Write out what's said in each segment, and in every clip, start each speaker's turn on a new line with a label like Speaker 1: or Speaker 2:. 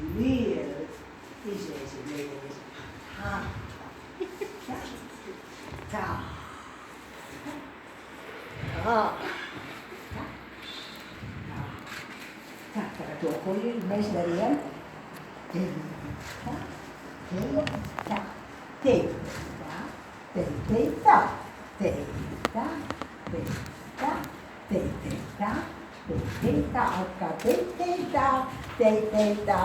Speaker 1: lielu izveicinējumu. Tā. Tā. Tā. Tā, tagad to, ko mēs darījām. Tā. Tā. Te. Tā. Te. Te. Tā. Te. Tā. Te. Tā. Te. Te. Tā. Te. Te. Tā. Atkal te. Te. Tā. Te. Te. Tā.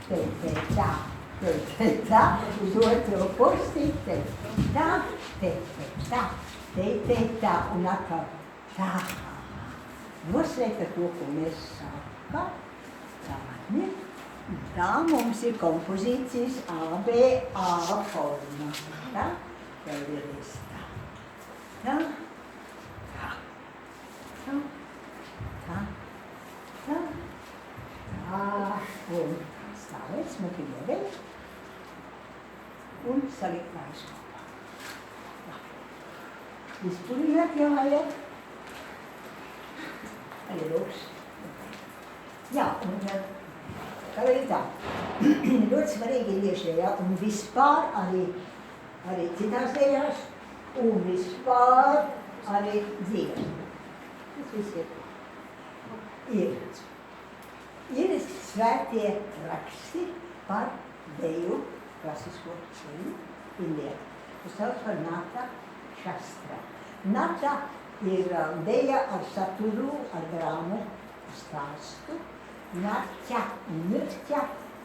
Speaker 1: Te. Te. Tā. Te. Te. Tā. Uz otro pusi. Te. Tā. Te. Te. Tā. Te. Te. Tā. Un atkal tā. Noslēgt ar to, ko mēs sākām. Tā. Ne? Tā mums ir kompozīcijas ABA forma. Tā? Tev ir tā. Tā. Tā. Tā. Tā. Tā. Tā. Un stāvēt smuki ievērt. Un salikt mājas kopā. Tā. Izpurināt jāiet. Arī lūks. Jā, un tā ir tā. Ļoti svarīgi ir tieši, ja, un vispār arī citās dējās, un vispār arī dzīves. Tas viss ir. Ir svētie raksti par deju, klasisko deju, Indijā. Tas sauc par Nata Šastra. Nata ir deja ar saturu, ar drāmu stāstu. Naķa un nirķa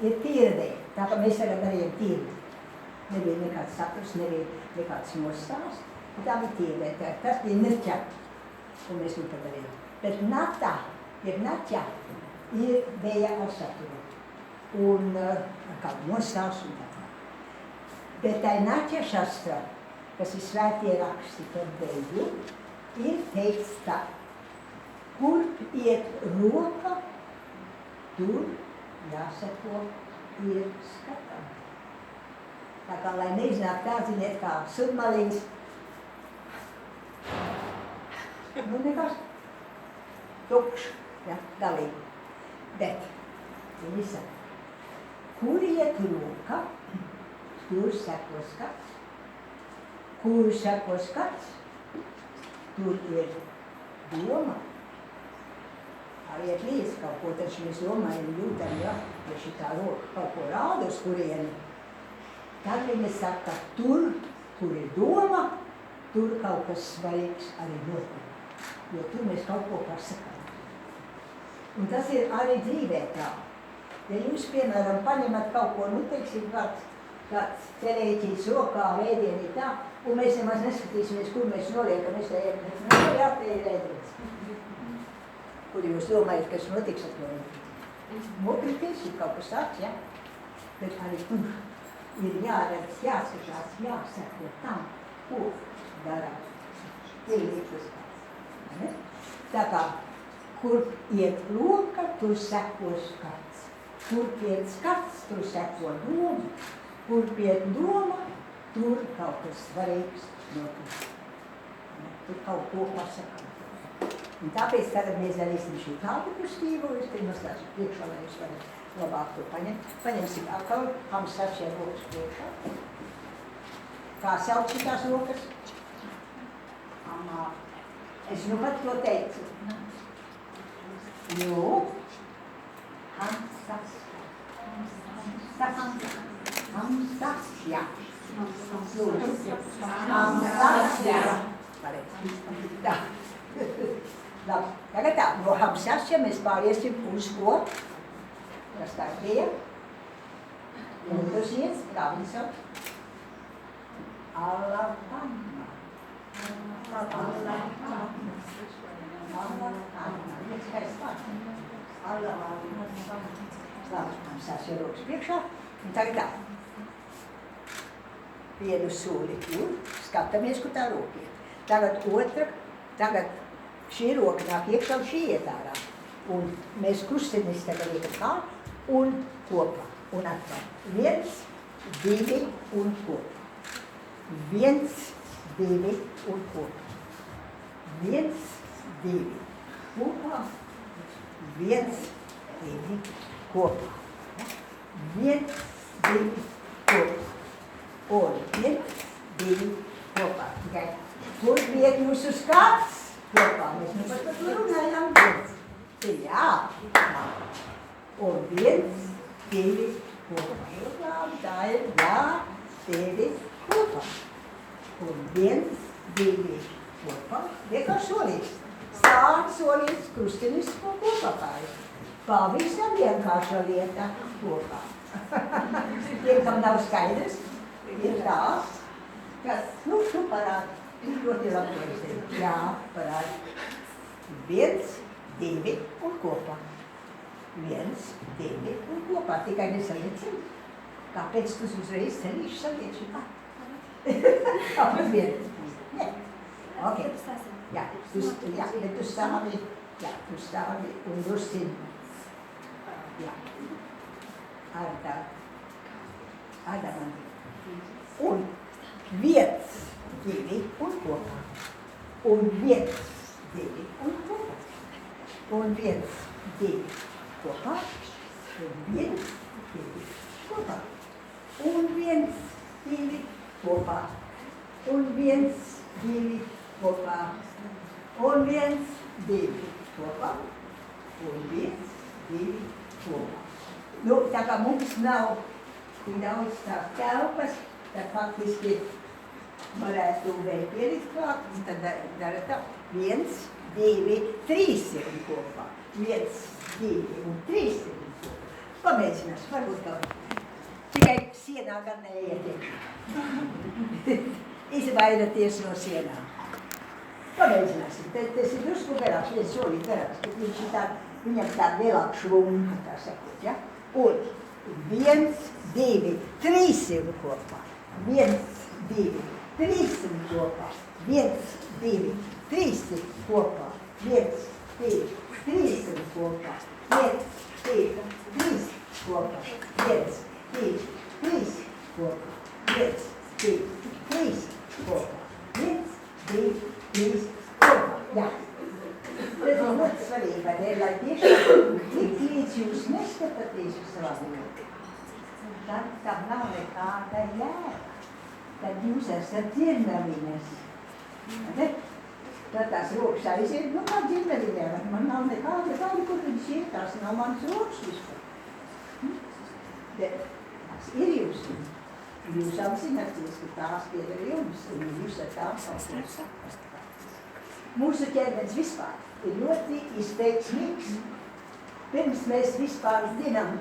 Speaker 1: ir tīrdeja. Tā kā mēs tagad darījām tīrdi. Nebija nekāds saturs, nebija nekāds nostāsts. Tā bija tīrdeja. Tas bija nirķa, ko mēs nu padarījām. Bet nata, ir naķa, ir deja ar saturu. Un kādu nostāstu un tā. Bet tā naķa šastra, kas ir svētie raksti par deju, ir teikts tā. Kurp iet roka, tur jāseko ir skatām. Tā kā, lai neiznāk tā, ziniet, kā submalīns. Nu, nekas tukšs, ja, galīgi. Bet, viņi saka, kur iet roka, tur seko skats. Kur seko skats, tur ir doma. Ja līdz kaut ko, taču mēs domājam, jūtam, ja šitā roka kaut ko rāda uz kurieni, tad viņi saka, tur, kur ir doma, tur kaut kas svarīgs arī notiek. Jo tur mēs kaut ko pasakām. Un tas ir arī dzīvē tā. Ja jūs, piemēram, paņemat kaut ko, nu, teiksim, kāds cerēķis rokā, vēdienī tā, un mēs nemaz neskatīsimies, kur mēs noliekam, mēs tējam, jā, te ir ēdienis. Kur jūs domājat, kas notiks ar to? Nokrities, ir kaut kas tāds, ja? Bet arī tur ir jāredz, jāskatās, jāseko tam, ko dara. Ir līdzas kāds. Tā kā, kur iet roka, tur seko skats. Kur iet skats, tur seko doma. Kur iet doma, tur kaut kas svarīgs notiks. Tur kaut ko pasakām. Un tāpēc tagad mēs darīsim šī tādu kustību, es pirms tās priekšā, lai jūs varat labāk to paņemt. Paņemsim atkal hamsasiem rokas priekšā. Kā sauc šitās rokas? Es nu pat to teicu. Jo. Hamsasja. Hamsasja. Hamsasja. Pareizi. Tā. Labi, tagad tā, no hamsasja mēs pāriesim uz ko? Kas tā bija? Un tas iet, kā viņi sauc? Alabama. Alabama. Alabama. Iet skaists vārds. Alabama. Labi, hamsasja rokas priekšā. Un tagad tā. Vienu soli tur, skatāmies, kur tā roka iet. Tagad otra, tagad šī roka nāk iekšā un šī iet ārā. Un mēs krustinis tagad iekam kā un kopā. Un atkal. 1, 2 un kopā. 1, 2 un kopā. 1, 2 kopā. 1, 2 kopā. viens, divi, kopā. Un viens, divi, kopā. Tikai kur bija jūsu skats kopā? Mēs nu par to runājām. Jā. Un viens, divi, kopā. Labi, tā ir jā, divi, kopā. Un viens, divi, kopā. Vienkārši solīts. Sāk solīts, krustinis un kopā pāri. Pavisam vienkārša lieta kopā. Tiem, kam nav skaidrs, ir tās, kas, nu, tu parādi. Ļoti labi. Jā, parādi. Viens, divi un kopā. Viens, divi un kopā. Tikai nesaliecam. Kāpēc tu uzreiz cenīši salieči? Kāpēc vien? Nē. Ok. Jā, tu stāvi. Jā, tu stāvi un drusci. Jā. Ar tā. Adamandi. Un viens, divi un kopā. Un viens, divi un kopā. Un viens, divi kopā. Un viens, divi kopā. Un viens, divi kopā. Un viens, divi kopā. Un viens, divi kopā. Un viens, divi kopā. Nu, tā kā mums nav daudz tās telpas, tad faktiski varētu vēl pielikt klāt, un tad dara tā. 1, 2, 3 ir kopā. 1, 2 un 3 ir kopā. Pamēģinās, varbūt kaut. Tikai sienā gan neietiek. Izvairieties no sienām. Pamēģināsim. Tas ir drusku garāks, viens solīt garāks, bet viņš ir viņam tā lielāk švunga, tā sakot, ja? Un 1, 2, 3 ir kopā. 1, 2, 3 ir kopā. 1, 2, 3 ir kopā. 1, 2, 3 ir kopā. 1, 2, 3 kopā. 1, 2, 3 kopā. 1, 2, 3 kopā. 1, 2, 3 kopā. Jā. Tas ir ļoti svarīgi, vai ne, lai tiešām tik līdz jūs neskatāties uz savā lietā. Tad tam nav nekāda jēga. Tad jūs esat dzirnaviņas. Tad tās rokas aiziet, nu kā dzirnaviņā, man nav nekāda tāda, kur viņš ir, tās nav manas rokas vispār. Bet tās ir jūs. Jūs apzināties, ka tās pieder jums, un jūs ar tām savus sakat. Mūsu ķermenis vispār ir ļoti izteiksmīgs. Pirms mēs vispār zinām,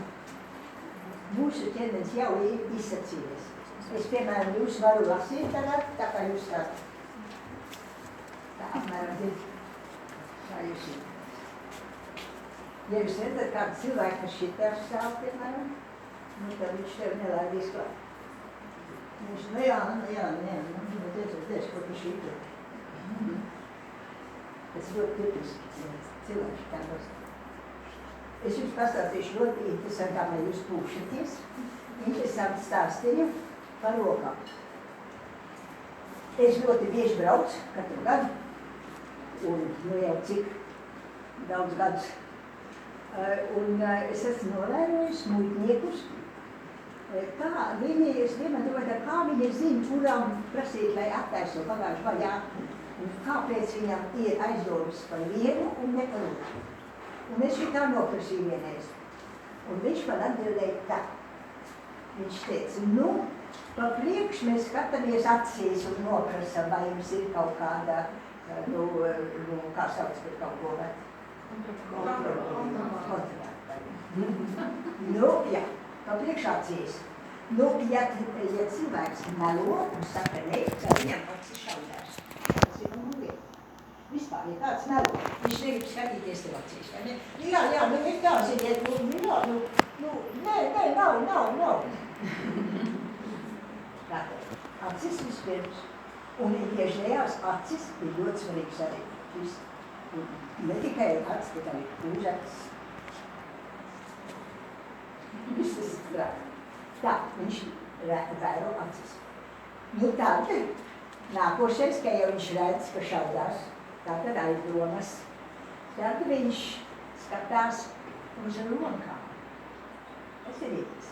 Speaker 1: mūsu ķermenis jau ir izsacījies. Es, piemēram, jūs varu lasīt tagad, tā kā jūs tā apmēram zinu, kā jūs ir. Ja jūs redzat kādu cilvēku, kas šitā stāv, piemēram, nu tad viņš tev nelaidīs klāt. Viņš, nu jā, tieši, ko tu šitā. Tas ļoti tipiski cilvēki tā nostāv. Es jums pastāstīšu ļoti interesantā, lai jūs pūkšaties. Interesanti stāstiņu par rokām. Es ļoti bieži braucu katru gadu, un nu jau cik daudz gadus. Un es esmu novērojis muitniekus, kā viņi, es domāju, kā viņi zina, kurām prasīt, lai attaiso pagājuši vaļā. Un kāpēc viņam ir aizdomas par vienu un ne par otru. Un es šitā noprasīju vienreiz. Un viņš man atbildēja tā. Viņš teica, nu, pa priekš mēs skatāmies acīs un noprasam, vai jums ir kaut kāda, nu kā sauc par kaut ko, vai? Kontrolēta. Nu, jā, pa priekš acīs. Nu, ja cilvēks melo un saka ne, tad viņam acis šaudās. Vispār, ja kāds melo, viņš negrib skatīties tev acīs, vai ne? Jā, nu ir tā, ziniet, nav. Tātad, acis vispirms, un iekšējās acis ir ļoti svarīgs arī. Ne tikai acis, bet arī kūžacis. Viss tas ir strādā. Tā, viņš vēro acis. Nu tad, nākošais, ka jau viņš redz, ka šaudās, tātad aizdomas. Tad viņš skatās uz rokām. Tas ir īsts.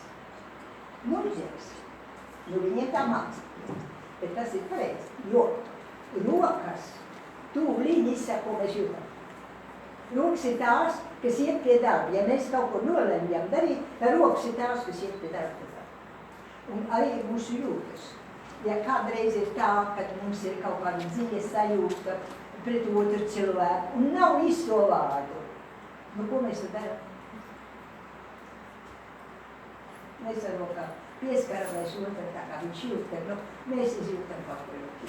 Speaker 1: muļķības. Nu, viņiem tā mācīja. Bet tas ir pareizi, jo rokas tūlīt izsaka, ko mēs jūtam. Rokas ir tās, kas iet pie darba. Ja mēs kaut ko nolemjam darīt, tad rokas ir tās, kas iet pie darba. Un arī mūsu jūtas. Ja kādreiz ir tā, ka mums ir kaut kāda dziļa sajūta pret otru cilvēku un nav visu to vārdu, nu ko mēs tad darām? Mēs ar rokām pieskaramies otru tā, kā viņš jūt, ka nu, mēs izjūtam kaut ko ļoti.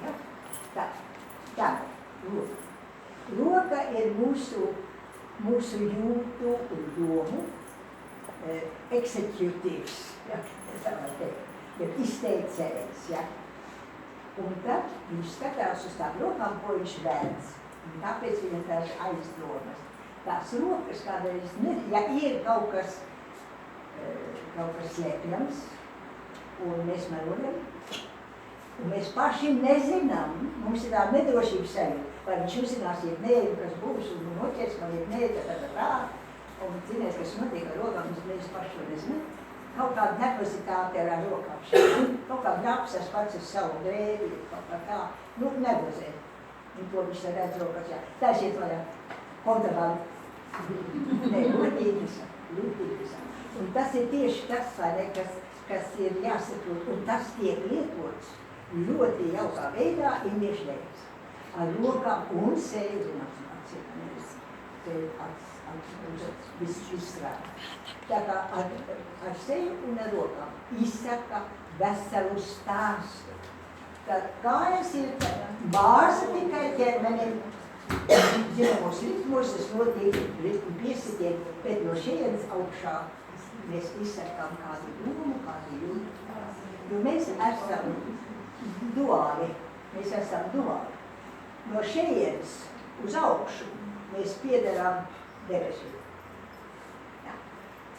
Speaker 1: Ja? Tā, roka. Roka ir mūsu jūtu un domu executīvs, ja, tā var teikt, ja izteicējs, ja. Un tad viņš skatās uz tām rokām, ko viņš vēdz, un tāpēc viņam tās aizdomas. Tās rokas kādreiz, ja ir kaut kas slēpjams, un mēs melojam, un mēs paši nezinām, mums ir tā nedrošības sajūta, vai viņš uzzinās, ja nē, kas būs, un noķers, vai ja nē, tad, un zinies, kas notiek ar rokām, mēs paši to nezinām. Kaut kāda nervozitāte ar rokām. Kaut kāda rapsas pats ar savu drēvi, kaut kā tā. Nu, nervozē. Un to viņš redz rokās, jā. Taisiet vaļā. Kontrabanda. Nē, lūtības. Un tas ir tieši tas, vai ne, kas ir jāsaprot. Un tas tiek lietots ļoti jaukā veidā indiešreiz. Ar rokām un seju, viss strādā. Tā kā ar seju un ar rokām izsaka veselu stāstu. Tad kājas ir bāze tikai ķermenim, zināmos ritmos, tas notiek ritmu piesitiek, bet no šejienes augšā mēs izsakām kādu domu, kādu jūtu. Jo mēs esam duāli. No šejienes uz augšu mēs piederām debesīm.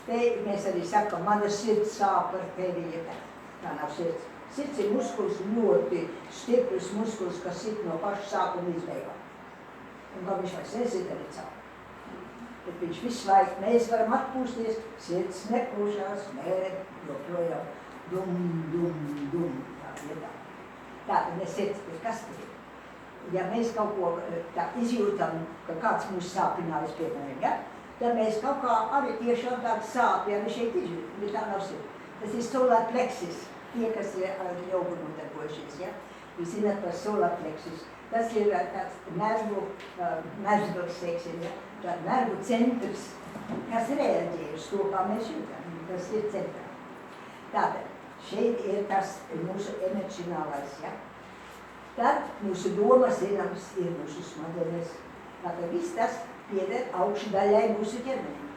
Speaker 1: Te mēs arī sakam, mana sirds sāp ar tevi, ja tā nav sirds. Sirds ir muskulis, ļoti stiprs muskulis, kas sit no paša sākuma izbeigām. Un kā viņš vairs nesit, arī sāp. Bet viņš visu laiku, mēs varam atpūsties, sirds nepūšās, nē, joprojām dum, tā vietā. Tā, ne sirds, bet kas te ir? Ja mēs kaut ko tā izjūtam, ka kāds mūs sāpinājas, piemēram, ja? Tad mēs kaut kā arī tiešām tādu sāpi, ja mēs šeit izjūtam, bet tā nav sirds. Tas ir solar plexus, tie, kas ir ar jogu nodarbojušies, ja? Jūs zināt par solar plexus. Tas ir tāds nervus, teiksim, ja? Tā nervu centrs, kas reaģē uz to, kā mēs jūtam. Tas ir centrā. Tātad, šeit ir tas mūsu emocionālais, ja? Tad mūsu domas, zināms, ir mūsu smadzenes. Tātad viss tas pieder augšdaļai mūsu ķermenim.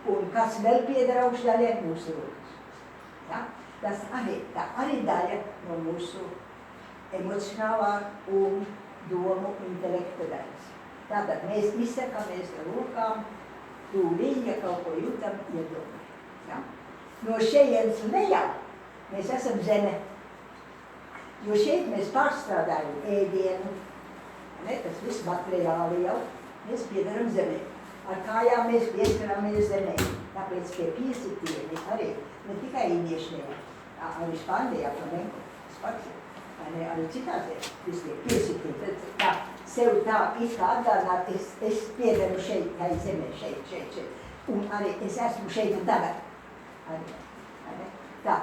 Speaker 1: Un kas vēl pieder augšdaļai mūsu rokas. Ja? Tas arī daļa no mūsu emocionālā un domu intelekta daļas. Tātad mēs izsakamies ar rokām, tūlīt, ja kaut ko jūtam, iedomājam. Ja? No šejienes lejā mēs esam zeme. Jo šeit mēs pārstrādājam ēdienu, ne, tas viss materiāli jau, mēs piedaram zemē. Ar kājām mēs pieskaramies zemē. Tāpēc pie piesitieni arī, ne tikai indiešiem, arī Spānijā, flamenko, tas pats ir. Arī citās ir piesitieni. Tā, sev tā it kā atgādināt, es piedaru šeit, tai zemē, šeit. Un arī es esmu šeit un tagad. Tā